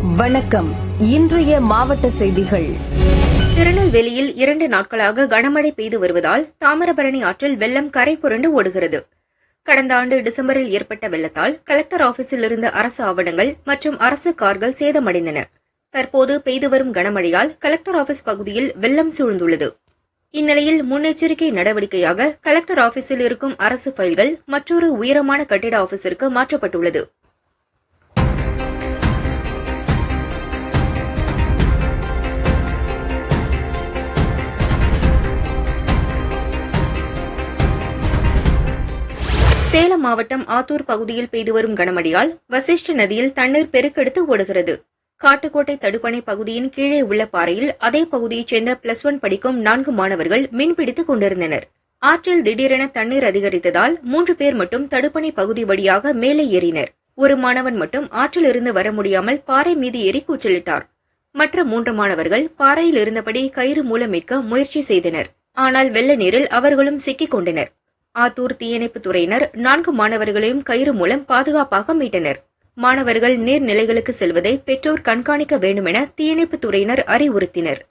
வணக்கம். இன்றைய மாவட்ட செய்திகள். திருநெல்வேலியில் 2 நாட்களாக கனமழை பெய்து வருவதால் தாமிரபரணி ஆற்றில் வெள்ளம் கரை புரண்டு ஓடுகிறது. கடந்த ஆண்டு டிசம்பரில் ஏற்பட்ட வெள்ளத்தால் கலெக்டர் ஆபீஸில் இருந்த அரசு ஆவணங்கள் மற்றும் அரசு கார்கள் சேதமடைந்தன. தற்போது பெய்து வரும் கனமழையால் கலெக்டர் ஆபீஸ் பகுதியில் வெள்ளம் சூழ்ந்துள்ளது. இந்நிலையில் முன்னெச்சரிக்கை நடவடிக்கையாக கலெக்டர் ஆபீஸில் இருக்கும் அரசு ஃபைல்கள் மற்றொரு உயரமான கட்டிட ஆபீஸிற்கு மாற்றப்பட்டுள்ளது. சேலம் மாவட்டம் ஆத்தூர் பகுதியில் பெய்து வரும் கனமழையால் வசிஷ்ட நதியில் தண்ணீர் பெருக்கெடுத்து ஓடுகிறது. காட்டுக்கோட்டை தடுப்பணை பகுதியின் கீழே உள்ள பாறையில் அதே பகுதியைச் சேர்ந்த +1 படிக்கும் 4 மாணவர்கள் மீன்பிடித்துக் கொண்டிருந்தனர். ஆற்றில் திடீரென தண்ணீர் அதிகரித்ததால் 3 பேர் மட்டும் தடுப்பணை பகுதி வழியாக மேலே ஏறினர். ஒரு மாணவன் மட்டும் ஆற்றில் இருந்து வர முடியாமல் பாறை மீது ஏறி கூச்சலிட்டார். மற்ற 3 மாணவர்கள் பாறையில் இருந்தபடி கயிறு மூலம் மீட்க முயற்சி செய்தனர். ஆனால் வெள்ள நீரில் அவர்களும் சிக்கிக் கொண்டனர். ஆத்தூர் தீயணைப்புத் துறையினர் 4 மாணவர்களையும் கயிறு மூலம் பாதுகாப்பாக மீட்டனர். மாணவர்கள் நீர்நிலைகளுக்கு செல்வதை பெற்றோர் கண்காணிக்க வேண்டும் என தீயணைப்புத் துறையினர் அறிவுறுத்தினர்.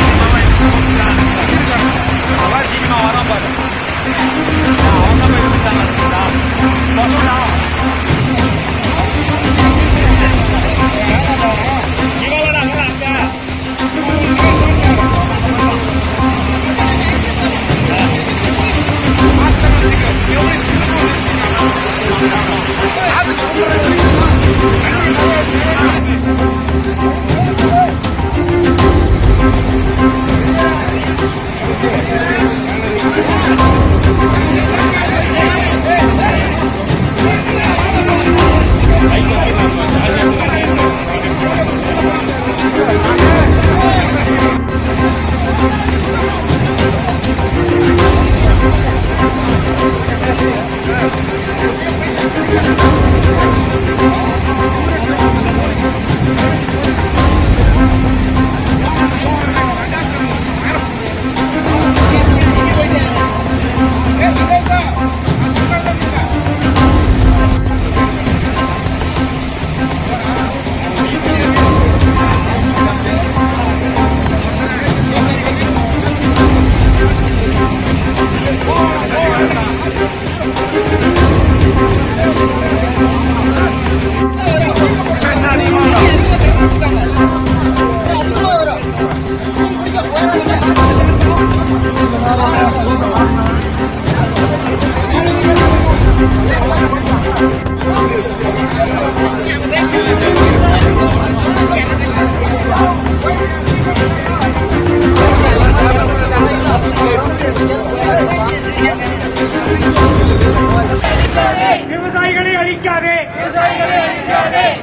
விவசாயிகளை அடிக்காதே,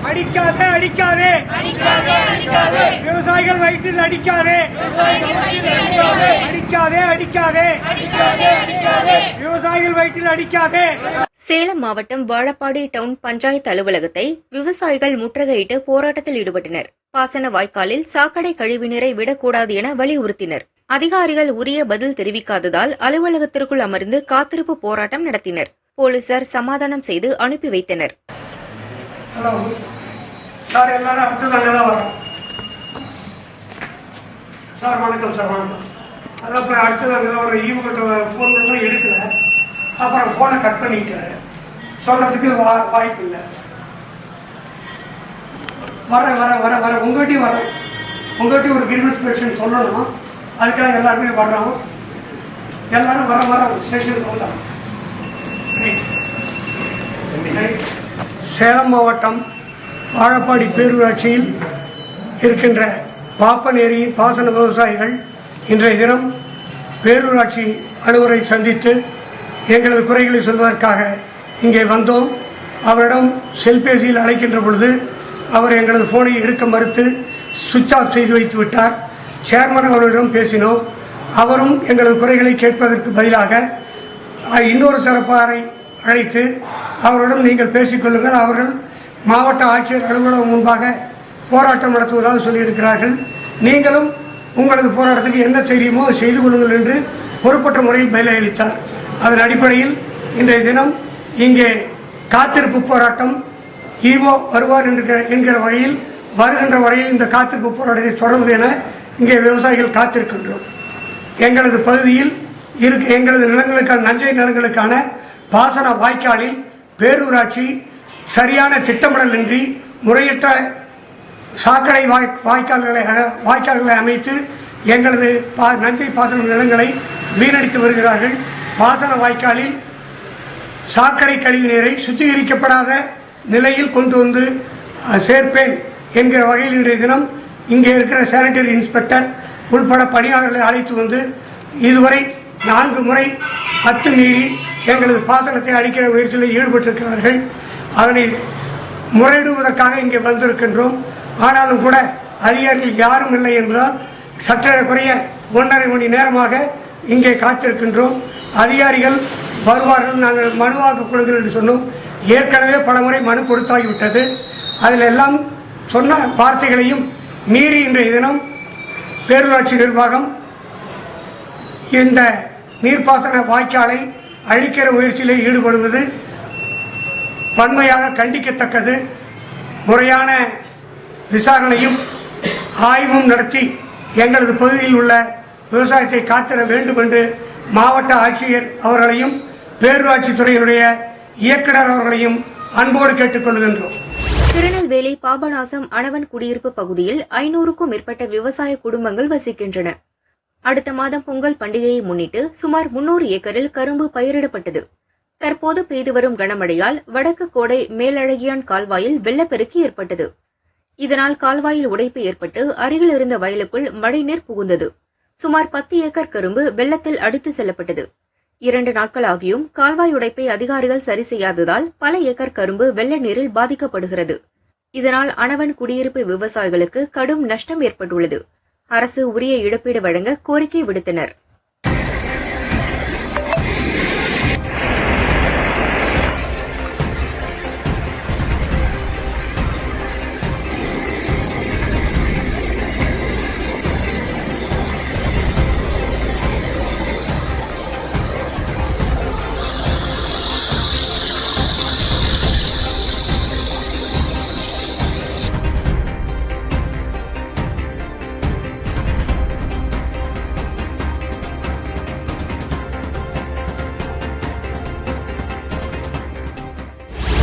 அடிக்காதே, அடிக்காதே, விவசாயிகள் வயிற்றில் அடிக்காதே, அடிக்காதே, அடிக்காதே, விவசாயிகள் வயிற்றில் அடிக்காதே. சேலம் மாவட்டம் வாழப்பாடி டவுன் பஞ்சாயத்து அலுவலகத்தை விவசாயிகள் முற்றுகையிட்டு போராட்டத்தில் ஈடுபட்டனர். பாசன வாய்க்காலில் சாக்கடை கழிவுநீரை விடக்கூடாது என வலியுறுத்தினர். அதிகாரிகள் உரிய பதில் தெரிவிக்காததால் அலுவலகத்திற்குள் அமர்ந்து காத்திருப்பு போராட்டம் நடத்தினர். போலீசார் சமாதானம் செய்து அனுப்பி வைத்தனர். சார், எல்லாரும் அடுத்ததாங்க தான் வரோம். சார் வணக்கம். சார் வணக்கம். அதான் இப்போ அடுத்ததாங்க தான் வர ஈவுகிட்ட ஃபோன் பண்ணால் எடுக்கல. அப்புறம் ஃபோனை கட் பண்ணிட்டாரு. சொல்றதுக்கு வாய்ப்பு இல்லை. வர உங்ககிட்டயும் வரேன். உங்ககிட்டயும் ஒரு கிரிமினல் பெட்டிஷன் சொல்லணும். அதுக்காக எல்லாருமே வர்றோம். எல்லாரும் வர ஸ்டேஷனுக்கு வந்தோம். சேலம் மாவட்டம் வாழப்பாடி பேரூராட்சியில் இருக்கின்ற பாப்பநேரி பாசன விவசாயிகள் இன்றைய தினம் பேரூராட்சி அலுவலரை சந்தித்து எங்களது குறைகளை சொல்வதற்காக இங்கே வந்தோம். அவரிடம் செல்பேசியில் அழைக்கின்ற பொழுது அவர் எங்களது போனை எடுக்க மறுத்து சுவிட்ச் ஆஃப் செய்து வைத்து விட்டார். சேர்மன் அவர்களிடம் பேசினோம். அவரும் எங்களது குறைகளை கேட்பதற்கு பதிலாக இன்னொரு தரப்பாரை அழைத்து அவரிடம் நீங்கள் பேசிக்கொள்ளுங்கள், அவர்கள் மாவட்ட ஆட்சியர் அலுவலகம் முன்பாக போராட்டம் நடத்துவதாக சொல்லியிருக்கிறார்கள், நீங்களும் உங்களது போராட்டத்துக்கு என்ன தெரியுமோ செய்து கொள்ளுங்கள் என்று பொறுப்பற்ற முறையில் பதிலளித்தார். அதன் அடிப்படையில் இன்றைய தினம் இங்கே காத்திருப்பு போராட்டம் ஈவோ வருவார் என்கிற வகையில் வருகின்ற வரையில் இந்த காத்திருப்பு போராட்டத்தை தொடர்வது என இங்கே விவசாயிகள் காத்திருக்கின்றோம். எங்களது பகுதியில் எங்களது நிலங்களுக்கான நஞ்சை நிலங்களுக்கான பாசன வாய்க்காலில் பேரூராட்சி சரியான திட்டமிடல் இன்றி முறையற்ற சாக்கடை வாய்க்கால்களை அமைத்து எங்களது நஞ்சை பாசன நிலங்களை வீணடித்து வருகிறார்கள். பாசன வாய்க்காலில் சாக்கடை கழிவு நீரை சுத்திகரிக்கப்படாத நிலையில் கொண்டு வந்து சேர்ப்பேன் என்கிற வகையில் இன்றைய தினம் இங்கே இருக்கிற சானிட்டரி இன்ஸ்பெக்டர் உள்பட பணியாளர்களை அழைத்து வந்து இதுவரை 4 முறை அத்துமீறி எங்களது பாசனத்தை அளிக்கிற முயற்சியில் ஈடுபட்டிருக்கிறார்கள். அதனை முறையிடுவதற்காக இங்கே வந்திருக்கின்றோம். ஆனாலும் கூட அதிகாரிகள் யாரும் இல்லை என்பதால் சற்றேறக்குறைய 1.5 மணி நேரமாக இங்கே காத்திருக்கின்றோம். அதிகாரிகள் வருவார்கள், நாங்கள் மனுவாக்க கொடுங்கள் என்று சொன்னோம். ஏற்கனவே பல முறை மனு கொடுத்தாகிவிட்டது. அதில் எல்லாம் சொன்ன வார்த்தைகளையும் மீறி இன்றைய தினம் பேரூராட்சி நிர்வாகம் இந்த நீர்ப்பாசன வாய்க்காலை அழிக்கிற முயற்சியில் ஈடுபடுவது வன்மையாக கண்டிக்கத்தக்கது. முறையான விசாரணையும் ஆய்வும் நடத்தி எங்களது பகுதியில் உள்ள விவசாயத்தை காத்திட வேண்டும் என்று மாவட்ட ஆட்சியர் அவர்களையும் பேரூராட்சி துறையினுடைய இயக்குநர் அவர்களையும் அன்போடு கேட்டுக்கொள்கின்றோம். திருநெல்வேலி பாபநாசம் அணவன் குடியிருப்பு பகுதியில் 500க்கும் மேற்பட்ட விவசாய குடும்பங்கள் வசிக்கின்றன. அடுத்த மாதம் பொங்கல் பண்டிகையை முன்னிட்டு சுமார் 300 ஏக்கரில் கரும்பு பயிரிடப்பட்டது. தற்போது பெய்து வரும் கனமழையால் வடக்கு கோடை மேலழகியான் கால்வாயில் வெள்ளப்பெருக்கு ஏற்பட்டது. இதனால் கால்வாயில் உடைப்பு ஏற்பட்டு அருகில் இருந்த வயலுக்குள் மழைநீர் புகுந்தது. சுமார் 10 ஏக்கர் கரும்பு வெள்ளத்தில் அடித்து செல்லப்பட்டது. 2 நாட்களாகியும் கால்வாய் உடைப்பை அதிகாரிகள் சரி செய்யாததால் பல ஏக்கர் கரும்பு வெள்ள நீரில் பாதிக்கப்படுகிறது. இதனால் அணவன் குடியிருப்பு விவசாயிகளுக்கு கடும் நஷ்டம் ஏற்பட்டுள்ளது. அரசு உரிய இழப்பீடு வழங்க கோரிக்கை விடுத்தனர்.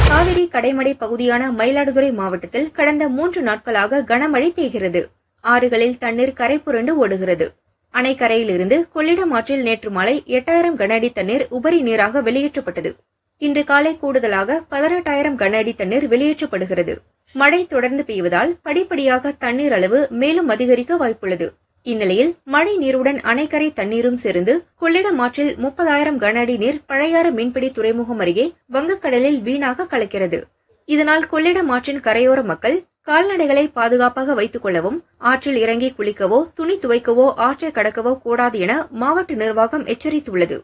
காவிரி கடைமடை பகுதியான மயிலாடுதுறை மாவட்டத்தில் கடந்த 3 நாட்களாக கனமழை பெய்கிறது. ஆறுகளில் தண்ணீர் கரை புரண்டு ஓடுகிறது. அணைக்கரையிலிருந்து கொள்ளிடம் ஆற்றில் நேற்று மாலை 8000 கன அடி தண்ணீர் உபரி நீராக வெளியேற்றப்பட்டது. இன்று காலை கூடுதலாக 18,000 கன அடி தண்ணீர் வெளியேற்றப்படுகிறது. மழை தொடர்ந்து பெய்வதால் படிப்படியாக தண்ணீர் அளவு மேலும் அதிகரிக்க வாய்ப்புள்ளது. இந்நிலையில் மழை நீருடன் அணைக்கரை தண்ணீரும் சேர்ந்து கொள்ளிடம் ஆற்றில் 30,000 கன அடி நீர் பழையாறு மீன்பிடி துறைமுகம் அருகே வங்கக்கடலில் வீணாக கலக்கிறது. இதனால் கொள்ளிடம் ஆற்றின் கரையோர மக்கள் கால்நடைகளை பாதுகாப்பாக வைத்துக் கொள்ளவும், ஆற்றில் இறங்கி குளிக்கவோ, துணி துவைக்கவோ, ஆற்றை கடக்கவோ கூடாது என மாவட்ட நிர்வாகம் எச்சரித்துள்ளது.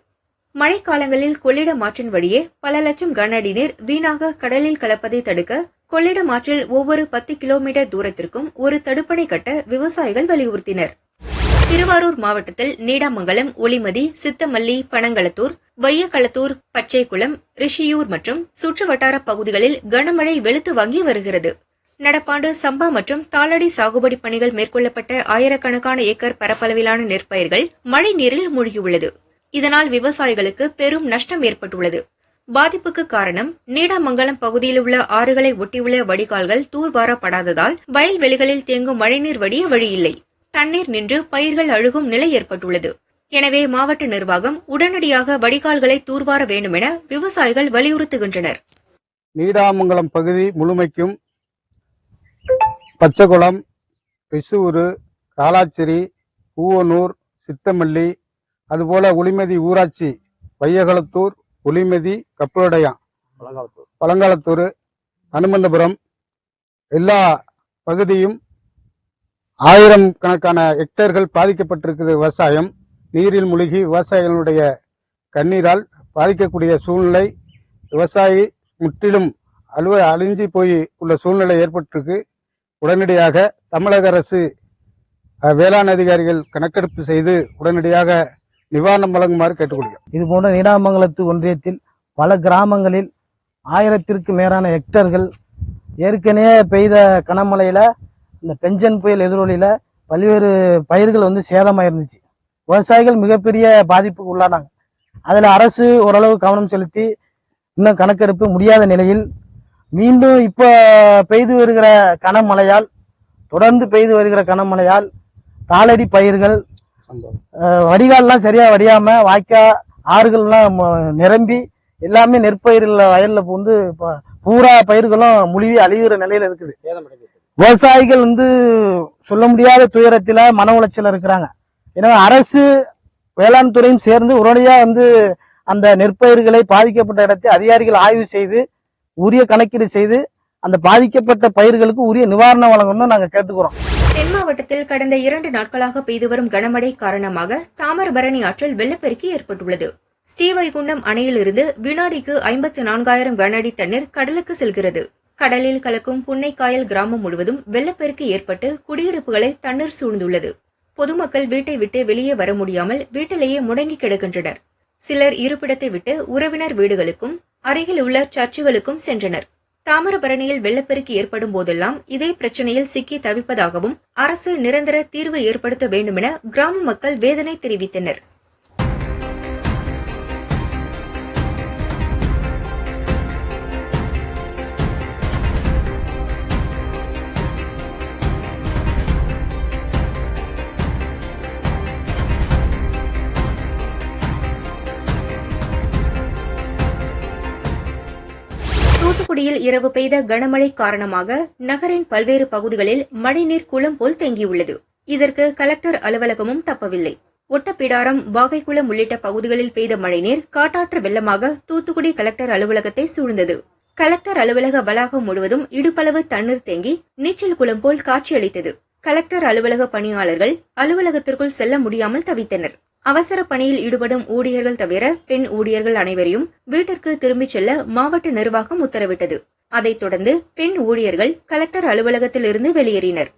மழைக்காலங்களில் கொள்ளிடம் ஆற்றின் வழியே பல லட்சம் கன அடி நீர் வீணாக கடலில் கலப்பதை தடுக்க கொள்ளிடம் ஆற்றில் ஒவ்வொரு 10 கிலோமீட்டர் தூரத்திற்கும் ஒரு தடுப்பணை கட்ட விவசாயிகள் வலியுறுத்தினர். திருவாரூர் மாவட்டத்தில் நீடாமங்கலம், ஒளிமதி, சித்தமல்லி, பனங்களத்தூர், வையக்களத்தூர், பச்சைக்குளம், ரிஷியூர் மற்றும் சுற்றுவட்டார பகுதிகளில் கனமழை வெளுத்து வாங்கி வருகிறது. நடப்பாண்டு சம்பா மற்றும் தாளடி சாகுபடி பணிகள் மேற்கொள்ளப்பட்ட ஆயிரக்கணக்கான ஏக்கர் பரப்பளவிலான நெற்பயிர்கள் மழை நீரில் மூழ்கியுள்ளது. இதனால் விவசாயிகளுக்கு பெரும் நஷ்டம் ஏற்பட்டுள்ளது. பாதிப்புக்கு காரணம் நீடாமங்கலம் பகுதியில் உள்ள ஆறுகளை ஒட்டியுள்ள வடிகால்கள் தூர்வாரப்படாததால் வயல்வெளிகளில் தேங்கும் மழைநீர் வடிய வழியில்லை. தண்ணீர் நின்று பயிர்கள் அழுகும் நிலை ஏற்பட்டுள்ளது. எனவே மாவட்ட நிர்வாகம் உடனடியாக வடிகால்களை தூர்வார வேண்டும் என விவசாயிகள் வலியுறுத்துகின்றனர். நீடாமங்கலம் பகுதி முழுமைக்கும் பச்சைக்குளம், ரிசூர், காலாச்சேரி, பூவனூர், சித்தமல்லி, அதுபோல ஒளிமதி ஊராட்சி, வையகளத்தூர், ஒளிமதி, கப்பலோடையான், பழங்காலத்தூர், அனுமந்தபுரம் எல்லா பகுதியும் 1000 கணக்கான ஹெக்டேர்கள் பாதிக்கப்பட்டிருக்கிறது. விவசாயம் நீரில் மூழ்கி விவசாயிகளுடைய கண்ணீரால் பாதிக்கக்கூடிய சூழ்நிலை, விவசாயி முற்றிலும் அழிஞ்சு போய் உள்ள சூழ்நிலை ஏற்பட்டிருக்கு. உடனடியாக தமிழக அரசு வேளாண் அதிகாரிகள் கணக்கெடுப்பு செய்து உடனடியாக நிவாரணம் வழங்குமாறு கேட்டுக்கொள்கிறோம். இதுபோன்ற நீடாமங்கலத்து ஒன்றியத்தில் பல கிராமங்களில் 1000த்திற்கு மேலான ஹெக்டர்கள் ஏற்கனவே பெய்த கனமழையில இந்த பெஞ்சன் புயல் எதிரொலியில பல்வேறு பயிர்கள் வந்து சேதமாயிருந்துச்சு. விவசாயிகள் மிகப்பெரிய பாதிப்புக்கு உள்ளானாங்க. அதுல அரசு ஓரளவு கவனம் செலுத்தி இன்னும் கணக்கெடுப்பு முடியாத நிலையில் மீண்டும் இப்ப பெய்து வருகிற கனமழையால் தொடர்ந்து பெய்து வருகிற கனமழையால் தாளடி பயிர்கள் வடிகால்லாம் சரியா வடியாம வாய்க்கா ஆறுகள்லாம் நிரம்பி எல்லாமே நெற்பயிர்கள் வயல்ல வந்து பூரா பயிர்களும் முழுவி அழிகிற நிலையில இருக்குது. விவசாயிகள் வந்து சொல்ல முடியாத துயரத்தில மன உளைச்சல இருக்கிறாங்க. எனவே அரசு வேளாண் துறையும் சேர்ந்து உடனடியா வந்து அந்த நெற்பயிர்களை பாதிக்கப்பட்ட இடத்தை அதிகாரிகள் ஆய்வு செய்து உரிய கணக்கீடு செய்து அந்த பாதிக்கப்பட்ட பயிர்களுக்கு உரிய நிவாரணம் வழங்கணும்னு நாங்க கேட்டுக்கிறோம். தென் மாவட்டத்தில் கடந்த 2 நாட்களாக பெய்து வரும் கனமழை காரணமாக தாமிரபரணி ஆற்றில் வெள்ளப்பெருக்கு ஏற்பட்டுள்ளது. ஸ்ரீவைகுண்டம் அணையிலிருந்து வினாடிக்கு 54,000 கனஅடி தண்ணீர் கடலுக்கு செல்கிறது. கடலில் கலக்கும் புன்னைக்காயல் கிராமம் முழுவதும் வெள்ளப்பெருக்கு ஏற்பட்டு குடியிருப்புகளை தண்ணீர் சூழ்ந்துள்ளது. பொதுமக்கள் வீட்டை விட்டு வெளியே வர முடியாமல் வீட்டிலேயே முடங்கி கிடக்கின்றனர். சிலர் இருப்பிடத்தை விட்டு உறவினர் வீடுகளுக்கும் அருகில் உள்ள சர்ச்சுகளுக்கும் சென்றனர். தாமிரபரணியில் வெள்ளப்பெருக்கு ஏற்படும் போதெல்லாம் இதே பிரச்சனையில் சிக்கி தவிப்பதாகவும் அரசு நிரந்தர தீர்வு ஏற்படுத்த வேண்டுமென கிராம மக்கள் வேதனை தெரிவித்தனர். தூத்துக்குடியில் இரவு பெய்த கனமழை காரணமாக நகரின் பல்வேறு பகுதிகளில் மழைநீர் குளம் போல் தேங்கியுள்ளது. இதற்கு கலெக்டர் அலுவலகமும் தப்பவில்லை. ஒட்டப்பிடாரம், வாகைக்குளம் உள்ளிட்ட பகுதிகளில் பெய்த மழைநீர் காட்டாற்று வெள்ளமாக தூத்துக்குடி கலெக்டர் அலுவலகத்தை சூழ்ந்தது. கலெக்டர் அலுவலக வளாகம் முழுவதும் இடுப்பளவு தண்ணீர் தேங்கி நீச்சல் குளம் போல் காட்சியளித்தது. கலெக்டர் அலுவலக பணியாளர்கள் அலுவலகத்திற்குள் செல்ல முடியாமல் தவித்தனர். அவசர பணியில் ஈடுபடும் ஊழியர்கள் தவிர பெண் ஊழியர்கள் அனைவரையும் வீட்டிற்கு திரும்பிச் செல்ல மாவட்ட நிர்வாகம் உத்தரவிட்டது. அதைத் தொடர்ந்து பெண் ஊழியர்கள் கலெக்டர் அலுவலகத்தில் இருந்து வெளியேறினர்.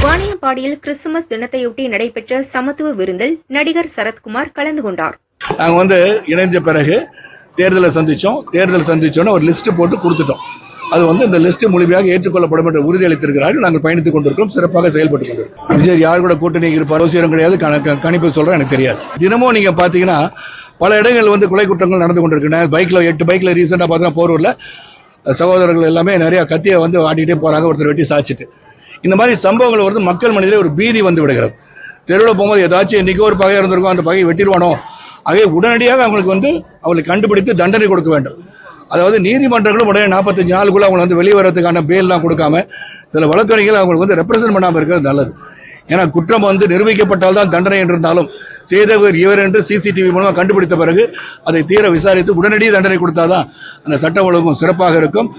வாணியம்பாடியில் கிறிஸ்துமஸ் தினத்தையொட்டி நடைபெற்ற சமத்துவ விருந்தில் நடிகர் சரத்குமார் கலந்து கொண்டார். நாங்க இணைஞ்ச பிறகு தேர்தலை சந்திச்சோன்னு ஒரு லிஸ்ட் போட்டு கொடுத்துட்டோம். அது இந்த லிஸ்ட் முழுமையாக ஏற்றுக்கொள்ளப்படும் என்று உறுதியளித்திருக்கிறார்கள். நாங்கள் பயணித்துக் கொண்டிருக்கிறோம், சிறப்பாக செயல்பட்டுக் கொண்டிருக்கிறோம். விஜய் யார் கூட கூட்டணி இருப்பார் அவசியம் கிடையாது, கணிப்பு சொல்றேன் எனக்கு தெரியாது. தினமும் நீங்க பாத்தீங்கன்னா பல இடங்கள் கொலை குற்றங்கள் நடந்து கொண்டிருக்கின்றன. 8 பைக்ல ரீசெண்டா பார்த்தீங்கன்னா போரூர்ல சகோதரர்கள் எல்லாமே நிறைய கத்தியை ஆட்டிகிட்டே போறாங்க, ஒருத்தர் வெட்டி சாச்சிட்டு. இந்த மாதிரி சம்பவங்கள் மக்கள் மனதிலே ஒரு பீதி வந்து விடுகிறது. தெருவில் போகும்போது ஏதாச்சும் இன்னைக்கு ஒரு பகை இருந்திருக்கும், அந்த பகையை வெட்டிடுவானோ, ஆகவே உடனடியாக அவங்களுக்கு கண்டுபிடித்து தண்டனை கொடுக்க வேண்டும். அதாவது நீதிமன்றங்களும் உடனே 45 நாளுக்குள்ள அவங்க வெளியே வரதுக்கான பேல்லாம் கொடுக்காம சில வழக்கறிஞர்கள் அவங்களுக்கு ரெப்ரசன்ட் பண்ணாம இருக்கிறது நல்லது. ஏன்னா குற்றம் நிரூபிக்கப்பட்டால் தான் தண்டனை என்றிருந்தாலும் செய்தவர் இவர் என்று சிசிடிவி மூலமா கண்டுபிடித்த பிறகு அதை தீர விசாரித்து உடனடியே தண்டனை கொடுத்தாதான் அந்த சட்ட ஒழுங்கும் சிறப்பாக இருக்கும்,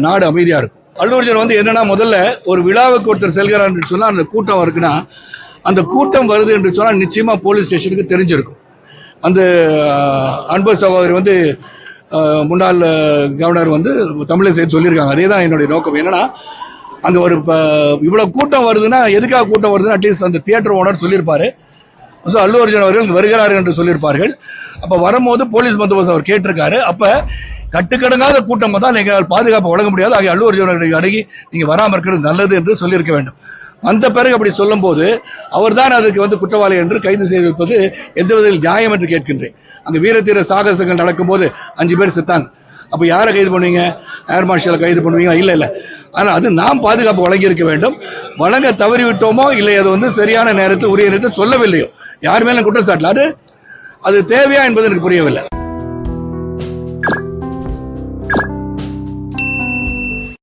நாடு அமைதியா இருக்கும். அல்லூர்ஜன் என்னன்னா முதல்ல ஒரு விழாவுக்கு ஒருத்தர் செல்கிறார் என்று சொன்னா அந்த கூட்டம் இருக்குன்னா அந்த கூட்டம் வருது என்று சொன்னா நிச்சயமா போலீஸ் ஸ்டேஷனுக்கு தெரிஞ்சிருக்கும். அந்த அன்பு சகோதரி முன்னாள் கவர்னர் தமிழிசை சொல்லியிருக்காங்க. அதே தான் என்னுடைய நோக்கம். என்னன்னா அங்க ஒரு இவ்வளவு கூட்டம் வருதுன்னா எதுக்காக கூட்டம் வருதுன்னா அட்லீஸ்ட் அந்த தியேட்டர் ஓனர் சொல்லியிருப்பாரு, அல்லு அர்ஜுன் அவர்கள் வருகிறார்கள் என்று சொல்லியிருப்பார்கள். அப்ப வரும்போது போலீஸ் பந்தோபஸ்து அவர் கேட்டிருக்காரு. அப்ப கட்டுக்கடங்காத கூட்டம் தான் எங்களால் பாதுகாப்பு வழங்க முடியாது, ஆகிய அல்லு அர்ஜுன் அணுகி நீங்க வராம இருக்கிறது நல்லது என்று சொல்லியிருக்க வேண்டும். அந்த பிறகு அப்படி சொல்லும் போது அவர் தான் அதுக்கு குற்றவாளி என்று கைது செய்திருப்பது எந்த விதத்தில் நியாயம் என்று கேட்கின்றேன். அங்க வீரத்தீர சாகசங்கள் நடக்கும் போது 5 பேர் செத்தாங்க. அப்ப யாரை கைது பண்ணுவீங்க? ஏர் மார்ஷலை கைது பண்ணுவீங்க? இல்ல. ஆனா அது நாம் பாதுகாப்பு வழங்கி இருக்க வேண்டும். வழங்க தவறிவிட்டோமோ இல்லை, அது சரியான நேரத்தில் உரிய நேரத்தில் சொல்லவில்லையோ, யார் மேலும் குற்றச்சாட்டு அது தேவையா என்பது எனக்கு புரியவில்லை.